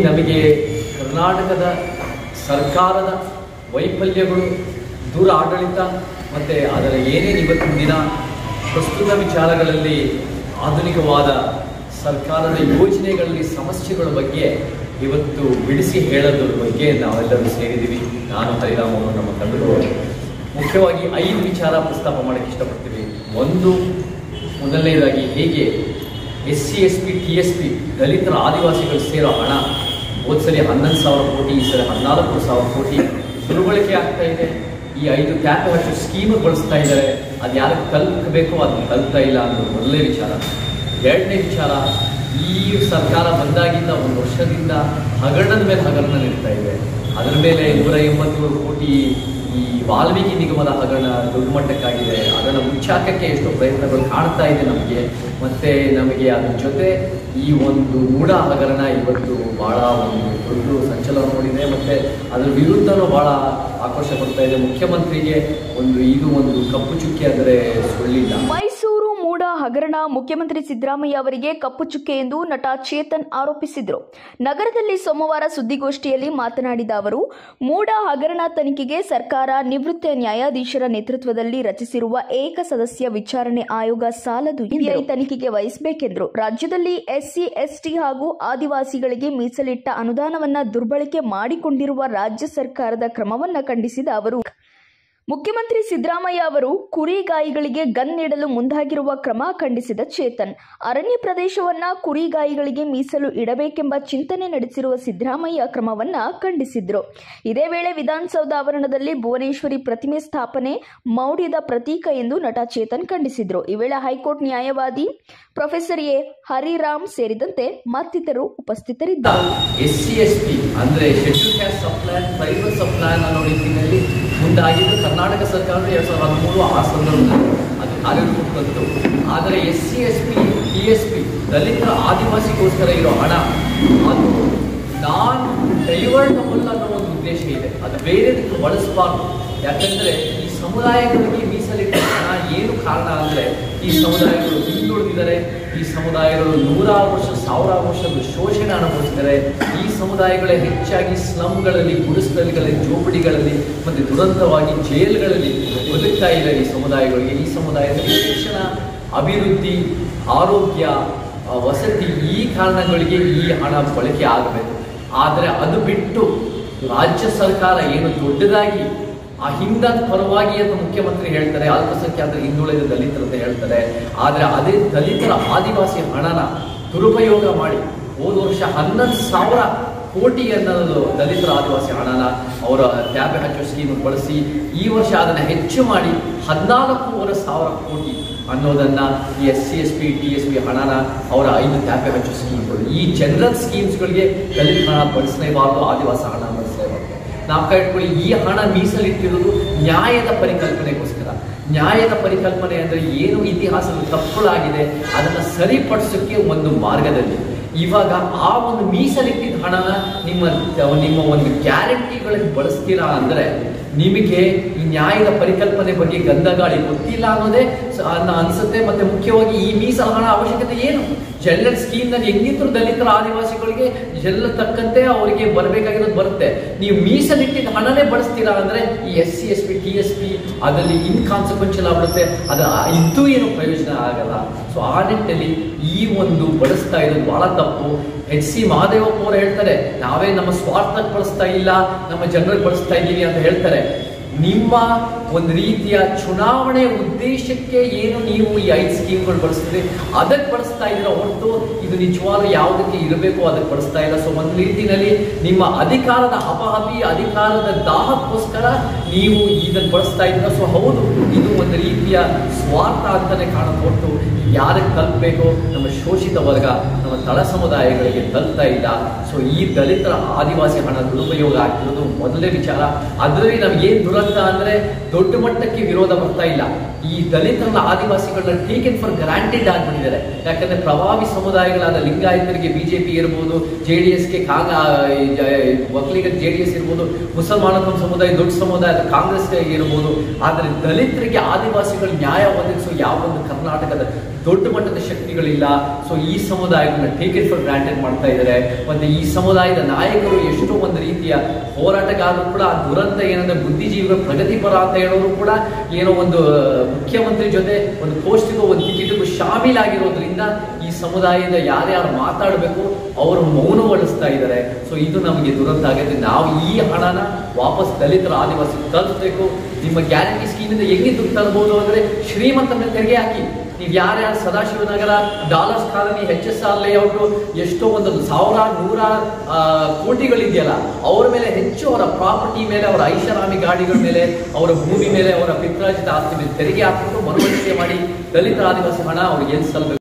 ನಮಗೆ ಕರ್ನಾಟಕದ ಸರ್ಕಾರದ ವೈಫಲ್ಯಗಳು, ದೂರ ಆಡಳಿತ ಮತ್ತು ಅದರ ಏನೇನು ಇವತ್ತಿನ ದಿನ ಪ್ರಸ್ತುತ ವಿಚಾರಗಳಲ್ಲಿ ಆಧುನಿಕವಾದ ಸರ್ಕಾರದ ಯೋಜನೆಗಳಲ್ಲಿ ಸಮಸ್ಯೆಗಳ ಬಗ್ಗೆ ಇವತ್ತು ಬಿಡಿಸಿ ಹೇಳೋದ್ರ ಬಗ್ಗೆ ನಾವೆಲ್ಲರೂ ಸೇರಿದ್ದೀವಿ. ನಾನು, ಹರಿರಾಮ್ ಅವರು, ನಮ್ಮ ತಂಡದವರು ಮುಖ್ಯವಾಗಿ 5 ವಿಚಾರ ಪ್ರಸ್ತಾಪ ಮಾಡೋಕ್ಕೆ ಇಷ್ಟಪಡ್ತೀವಿ. ಒಂದು, ಮೊದಲನೇದಾಗಿ ಹೇಗೆ SC, ST, TSP ದಲಿತರ ಆದಿವಾಸಿಗಳು ಸೇರೋ ಹಣ ಹೋದ್ಸಲಿ 11,000 ಕೋಟಿ, ಈ ಸರಿ 14,000 ಕೋಟಿ ದುರ್ಬಳಕೆ ಆಗ್ತಾ ಇದೆ. ಈ 5 ಟ್ಯಾಪ್ ಹಚ್ಚೋ ಸ್ಕೀಮ್ ಬಳಸ್ತಾ ಇದ್ದಾರೆ. ಅದು ಯಾರಿಗೆ ತಲುಪಬೇಕು ಅದನ್ನು ತಲುಪ್ತಾ ಇಲ್ಲ ಅನ್ನೋದು ಮೊದಲನೇ ವಿಚಾರ. ಎರಡನೇ ವಿಚಾರ, ಈ ಸರ್ಕಾರ ಬಂದಾಗಿಂದ 1 ವರ್ಷದಿಂದ ಹಗರಣದ ಮೇಲೆ ಹಗರಣ ನೀಡ್ತಾ ಇದೆ. ಅದರ ಮೇಲೆ 187 ಕೋಟಿ ಈ ವಾಲ್ಮೀಕಿ ನಿಗಮದ ಹಗರಣ ದೊಡ್ಡ ಮಟ್ಟಕ್ಕಾಗಿದೆ. ಅದನ್ನು ಮುಚ್ಚಾಕಕ್ಕೆ ಎಷ್ಟೋ ಪ್ರಯತ್ನಗಳು ಕಾಣ್ತಾ ಇದೆ ನಮಗೆ. ಮತ್ತು ನಮಗೆ ಅದ್ರ ಜೊತೆ ಈ ಒಂದು ಮೂಢ ಹಗರಣ ಇವತ್ತು ಭಾಳ ಒಂದು ದೊಡ್ಡ ಸಂಚಲನ ನೋಡಿದೆ. ಮತ್ತು ಅದರ ವಿರುದ್ಧನೂ ಭಾಳ ಆಕ್ರೋಶ ಬರ್ತಾ ಇದೆ. ಮುಖ್ಯಮಂತ್ರಿಗೆ ಇದು ಒಂದು ಕಪ್ಪು ಚುಕ್ಕೆ ಅಂದರೆ ಸುಳ್ಳಿಲ್ಲ. ಮೈಸೂರು ಮೂಡ ಹಗರಣ ಮುಖ್ಯಮಂತ್ರಿ ಸಿದ್ದರಾಮಯ್ಯ ಅವರಿಗೆ ಕಪ್ಪು ಚುಕ್ಕೆ ಎಂದು ನಟ ಚೇತನ್ ಆರೋಪಿಸಿದರು. ನಗರದಲ್ಲಿ ಸೋಮವಾರ ಸುದ್ದಿಗೋಷ್ಠಿಯಲ್ಲಿ ಮಾತನಾಡಿದ ಅವರು, ಮೂಡ ಹಗರಣ ತನಿಖೆಗೆ ಸರ್ಕಾರ ನಿವೃತ್ತ ನ್ಯಾಯಾಧೀಶರ ನೇತೃತ್ವದಲ್ಲಿ ರಚಿಸಿರುವ ಏಕ ಸದಸ್ಯ ವಿಚಾರಣೆ ಆಯೋಗ ಸಾಲದು, ತನಿಖೆಗೆ ವಹಿಸಬೇಕೆಂದರು. ರಾಜ್ಯದಲ್ಲಿ SC, ST ಹಾಗೂ ಆದಿವಾಸಿಗಳಿಗೆ ಮೀಸಲಿಟ್ಟ ಅನುದಾನವನ್ನ ದುರ್ಬಳಕೆ ಮಾಡಿಕೊಂಡಿರುವ ರಾಜ್ಯ ಸರ್ಕಾರದ ಕ್ರಮವನ್ನು ಖಂಡಿಸಿದ ಅವರು, ಮುಖ್ಯಮಂತ್ರಿ ಸಿದ್ದರಾಮಯ್ಯ ಅವರು ಕುರಿಗಾಯಿಗಳಿಗೆ ಗನ್ ನೀಡಲು ಮುಂದಾಗಿರುವ ಕ್ರಮ ಖಂಡಿಸಿದ ಚೇತನ್, ಅರಣ್ಯ ಪ್ರದೇಶವನ್ನ ಕುರಿಗಾಯಿಗಳಿಗೆ ಮೀಸಲು ಇಡಬೇಕೆಂಬ ಚಿಂತನೆ ನಡೆಸಿರುವ ಸಿದ್ದರಾಮಯ್ಯ ಕ್ರಮವನ್ನ ಖಂಡಿಸಿದ್ರು. ಇದೇ ವೇಳೆ ವಿಧಾನಸೌಧ ಆವರಣದಲ್ಲಿ ಭುವನೇಶ್ವರಿ ಪ್ರತಿಮೆ ಸ್ಥಾಪನೆ ಮೌಢ್ಯದ ಪ್ರತೀಕ ಎಂದು ನಟ ಚೇತನ್ ಖಂಡಿಸಿದ್ರು. ಈ ವೇಳೆ ಹೈಕೋರ್ಟ್ ನ್ಯಾಯವಾದಿ ಪ್ರೊಫೆಸರ್ ಎ ಹರಿರಾಮ್ ಸೇರಿದಂತೆ ಮತ್ತಿತರರು ಉಪಸ್ಥಿತರಿದ್ದರು. SC, ST ಅಂದ್ರೆ ಶೆಡ್ಯೂಲ್ ಕ್ಯಾಸ್ಟ್ ಸಬ್ಪ್ಲಾನ್, ಟ್ರೈಬಲ್ ಸಬ್ಪ್ಲಾನ್ ಅನ್ನೋ ರೀತಿಯಲ್ಲಿ ಮುಂದಾಗಿದ್ದು ಕರ್ನಾಟಕ ಸರ್ಕಾರ 2013 ಆ ಸಂದರ್ಭದಲ್ಲಿ ಅದು ಕಾರ್ಯರೂಪಕ್ಕಂತು. ಆದರೆ SC, ST, TSP ದಲಿತರ ಆದಿವಾಸಿಗೋಸ್ಕರ ಇರೋ ಹಣ ಅದು ನಾನ್ ಡೈವರ್ಟಬಲ್ ಅನ್ನೋ ಒಂದು ಉದ್ದೇಶ ಇದೆ. ಅದು ಬೇರೆದಕ್ಕೆ ಬಳಸಬಾರ್ದು. ಯಾಕಂದರೆ ಈ ಸಮುದಾಯಗಳಿಗೆ ಮೀಸಲಿಟ್ಟ ಹಣ ಏನು ಕಾರಣ ಅಂದರೆ ಈ ಸಮುದಾಯಗಳು ಹಿಂದುಳಿದಿದ್ದಾರೆ. ಈ ಸಮುದಾಯಗಳು 100 ವರ್ಷ 1000 ವರ್ಷದ ಶೋಷಣೆ ಅನುಭವಿಸಿದ್ದಾರೆ. ಈ ಸಮುದಾಯಗಳೇ ಹೆಚ್ಚಾಗಿ ಸ್ಲಮ್ಗಳಲ್ಲಿ, ಗುಡಿಸಲುಗಳಲ್ಲಿ, ಜೋಪಡಿಗಳಲ್ಲಿ ಮತ್ತು ದುರಂತವಾಗಿ ಜೈಲ್ಗಳಲ್ಲಿ ಬದುಕ್ತಾ ಇದ್ದಾರೆ. ಈ ಸಮುದಾಯಗಳಿಗೆ, ಈ ಸಮುದಾಯದಲ್ಲಿ ಶಿಕ್ಷಣ, ಅಭಿವೃದ್ಧಿ, ಆರೋಗ್ಯ, ವಸತಿ ಈ ಕಾರಣಗಳಿಗೆ ಈ ಹಣ ಬಳಕೆ ಆಗಬೇಕು. ಆದರೆ ಅದು ಬಿಟ್ಟು ರಾಜ್ಯ ಸರ್ಕಾರ ಏನು ದೊಡ್ಡದಾಗಿ ಆ ಹಿಂದದ ಪರವಾಗಿ ಅಂತ ಮುಖ್ಯಮಂತ್ರಿ ಹೇಳ್ತಾರೆ, ಅಲ್ಪಸಂಖ್ಯಾತರ ಹಿಂದುಳಿದ ದಲಿತರು ಅಂತ ಹೇಳ್ತಾರೆ. ಆದರೆ ಅದೇ ದಲಿತರ ಆದಿವಾಸಿ ಹಣನ ದುರುಪಯೋಗ ಮಾಡಿ ಹೋದ ವರ್ಷ 11,000 ಕೋಟಿ ಅನ್ನೋದು ದಲಿತರ ಆದಿವಾಸಿ ಹಣನ ಅವರ ಟ್ಯಾಬೆ ಹಚ್ಚೋ ಸ್ಕೀಮ್ ಬಳಸಿ ಈ ವರ್ಷ ಅದನ್ನು ಹೆಚ್ಚು ಮಾಡಿ 14,500 ಕೋಟಿ ಅನ್ನೋದನ್ನು ಈ SC, ST, TSP ಹಣನ ಅವರ 5 ಟ್ಯಾಬೆ ಹಚ್ಚೋ ಸ್ಕೀಮ್ಗಳು, ಈ ಜನರಲ್ ಸ್ಕೀಮ್ಸ್ಗಳಿಗೆ ದಲಿತ ಹಣ ಬಳಸಲೇಬಾರ್ದು, ಆದಿವಾಸಿ ಹಣ ಬಳಸಲೇಬಾರ್ದು. ನಾವು ಇಟ್ಕೊಳ್ಳಿ, ಈ ಹಣ ಮೀಸಲಿಟ್ಟಿರೋದು ನ್ಯಾಯದ ಪರಿಕಲ್ಪನೆಗೋಸ್ಕರ. ನ್ಯಾಯದ ಪರಿಕಲ್ಪನೆ ಅಂದರೆ ಏನು ಇತಿಹಾಸದ ತಪ್ಪುಗಳಾಗಿದೆ ಅದನ್ನು ಸರಿಪಡಿಸೋಕ್ಕೆ ಒಂದು ಮಾರ್ಗದಲ್ಲಿ ಇವಾಗ ಆ ಒಂದು ಮೀಸಲಿಟ್ಟಿದ್ದ ಹಣನ ನಿಮ್ಮ ಒಂದು ಗ್ಯಾರಂಟಿಗಳಲ್ಲಿ ಬಳಸ್ತೀರಾ ಅಂದರೆ ನಿಮಗೆ ಈ ನ್ಯಾಯದ ಪರಿಕಲ್ಪನೆ ಬಗ್ಗೆ ಗಂಧಗಾಳಿ ಗೊತ್ತಿಲ್ಲ ಅನ್ನೋದೇ ಅನಿಸುತ್ತೆ. ಮತ್ತು ಮುಖ್ಯವಾಗಿ ಈ ಮೀಸಲು ಹಣ ಅವಶ್ಯಕತೆ ಏನು? ಜನರಲ್ ಸ್ಕೀಮ್ನಲ್ಲಿ ಹೆಂಗಿದ್ರು ದಲಿತರ ಆದಿವಾಸಿಗಳಿಗೆ ಎಲ್ಲ ತಕ್ಕಂತೆ ಅವರಿಗೆ ಬರಬೇಕಾಗಿರೋದು ಬರುತ್ತೆ. ನೀವು ಮೀಸಲಿಟ್ಟಿದ್ದ ಹಣನೇ ಬಳಸ್ತೀರಾ ಅಂದರೆ ಈ SC, ST, TSP ಅದರಲ್ಲಿ ಇನ್ಕಾನ್ಸಿಕ್ವೆನ್ಷಿಯಲ್ ಆಗ್ಬಿಡುತ್ತೆ. ಅದು ಇದ್ದು ಏನು ಪ್ರಯೋಜನ ಆಗಲ್ಲ. ಸೊ ಆ ನಿಟ್ಟಿನಲ್ಲಿ ಈ ಒಂದು ಬಳಸ್ತಾ ಇರೋದು ಬಹಳ ತಪ್ಪು. HC ಮಹಾದೇವಪ್ಪ ಅವರು ಹೇಳ್ತಾರೆ, ನಾವೇ ನಮ್ಮ ಸ್ವಾರ್ಥಕ್ಕೆ ಬಳಸ್ತಾ ಇಲ್ಲ, ನಮ್ಮ ಜನರಿಗೆ ಬಳಸ್ತಾ ಇದ್ದೀವಿ ಅಂತ ಹೇಳ್ತಾರೆ. ನಿಮ್ಮ ಒಂದು ರೀತಿಯ ಚುನಾವಣೆ ಉದ್ದೇಶಕ್ಕೆ ಏನು ನೀವು ಈ 5 ಸ್ಕೀಮ್ಗಳು ಬಳಸ್ತೀರಿ ಅದಕ್ಕೆ ಬಳಸ್ತಾ ಇದ್ದೀರಾ ಹೊರತು ಇದು ನಿಜವಾಗ್ಲೂ ಯಾವುದಕ್ಕೆ ಇರಬೇಕು ಅದಕ್ಕೆ ಬಳಸ್ತಾ ಇಲ್ಲ. ಸೊ ಒಂದು ರೀತಿಯಲ್ಲಿ ನಿಮ್ಮ ಅಧಿಕಾರದ ಹಪಹಪಿ, ಅಧಿಕಾರದ ದಾಹಕ್ಕೋಸ್ಕರ ನೀವು ಇದನ್ನು ಬಳಸ್ತಾ ಇದ್ದೀರಾ. ಸೊ ಹೌದು, ಇದು ಒಂದು ರೀತಿಯ ಸ್ವಾರ್ಥ ಅಂತಾನೆ ಕಾಣೋದು ಹೊರತು ಯಾರಿಗೆ ತಲುಪಬೇಕು, ನಮ್ಮ ಶೋಷಿತ ವರ್ಗ, ನಮ್ಮ ತಳ ಸಮುದಾಯಗಳಿಗೆ ತಲುಪ್ತಾ ಇಲ್ಲ. ಸೊ ಈ ದಲಿತರ ಆದಿವಾಸಿ ಹಣ ದುರುಪಯೋಗ ಆಗ್ತಿರೋದು ಮೊದಲನೇ ವಿಚಾರ. ಅದರಲ್ಲಿ ನಮಗೇನು ದುರಂತ ಅಂದರೆ ದೊಡ್ಡ ಮಟ್ಟಕ್ಕೆ ವಿರೋಧ ಬರ್ತಾ ಇಲ್ಲ. ಈ ದಲಿತರನ್ನ ಆದಿವಾಸಿಗಳನ್ನ ಟೇಕನ್ ಫಾರ್ ಗ್ರಾಂಟೆಡ್ ಆಗಿಬಿಟ್ಟಿದ್ದಾರೆ. ಯಾಕಂದ್ರೆ ಪ್ರಭಾವಿ ಸಮುದಾಯಗಳಾದ ಲಿಂಗಾಯತರಿಗೆ BJP ಇರ್ಬೋದು, JDSಗೆ ಒಕ್ಕಲಿಗರಿಗೆ JDS ಇರ್ಬೋದು, ಮುಸಲ್ಮಾನ ಸಮುದಾಯ ದೊಡ್ಡ ಸಮುದಾಯದ ಕಾಂಗ್ರೆಸ್ಗೆ ಇರ್ಬೋದು. ಆದರೆ ದಲಿತರಿಗೆ ಆದಿವಾಸಿಗಳು ನ್ಯಾಯ ಒದಗಿಸೋ ಯಾವ ಒಂದು ಕರ್ನಾಟಕದ ದೊಡ್ಡ ಮಟ್ಟದ ಶಕ್ತಿಗಳಿಲ್ಲ. ಸೊ ಈ ಸಮುದಾಯವನ್ನು ಟೇಕ್ ಇಟ್ ಫಾರ್ ಗ್ರಾಂಟೆಡ್ ಮಾಡ್ತಾ ಇದ್ದಾರೆ. ಮತ್ತೆ ಈ ಸಮುದಾಯದ ನಾಯಕರು ಎಷ್ಟೋ ಒಂದು ರೀತಿಯ ಹೋರಾಟಗಾರರು ಕೂಡ ಆ ದುರಂತ ಏನಂದ್ರೆ ಬುದ್ಧಿಜೀವಿಗಳ ಪ್ರಗತಿಪರ ಅಂತ ಹೇಳೋರು ಕೂಡ ಏನೋ ಒಂದು ಮುಖ್ಯಮಂತ್ರಿ ಜೊತೆ ಒಂದು ಪೋಸ್ಟಿಗೂ ಒಂದು ಟಿಕೆಟ್ಗೂ ಶಾಮೀಲಾಗಿರೋದ್ರಿಂದ ಈ ಸಮುದಾಯದ ಯಾರ್ಯಾರು ಮಾತಾಡಬೇಕು ಅವರು ಮೌನಗೊಳಿಸ್ತಾ ಇದ್ದಾರೆ. ಸೊ ಇದು ನಮಗೆ ದುರಂತ ಆಗುತ್ತೆ. ನಾವು ಈ ಹಣನ ವಾಪಸ್ ದಲಿತರ ಆದಿವಾಸಿ ತಲುಪಬೇಕು. ನಿಮ್ಮ ಗ್ಯಾರಂಟಿ ಸ್ಕೀಮಿಂದ ಹೆಂಗೆ ದುಡ್ಡು ತರಬಹುದು ಅಂದ್ರೆ ಶ್ರೀಮಂತ ಮೇಲೆ ತೆರಿಗೆ ಹಾಕಿ. ನೀವು ಯಾರ್ಯಾರು Sadashivanagar dollars colony HSR layout ಎಷ್ಟೋ ಒಂದು 1,100 ಕೋಟಿಗಳಿದೆಯಲ್ಲ ಅವ್ರ ಮೇಲೆ ಹೆಚ್ಚು, ಅವರ ಪ್ರಾಪರ್ಟಿ ಮೇಲೆ, ಅವರ ಐಷಾರಾಮಿ ಗಾಡಿಗಳ ಮೇಲೆ, ಅವರ ಭೂಮಿ ಮೇಲೆ, ಅವರ ಪಿತ್ರಾರ್ಜಿತ ಆಸ್ತಿ ಮೇಲೆ ತೆರಿಗೆ ಹಾಕ್ಬಿಟ್ಟು ಮರುಬಳಕೆ ಮಾಡಿ ದಲಿತ ಆದಿವಾಸಿ ಹಣ ಅವ್ರಿಗೆ ಎಲ್ಲಿ ಸಲ್ಲಬೇಕು.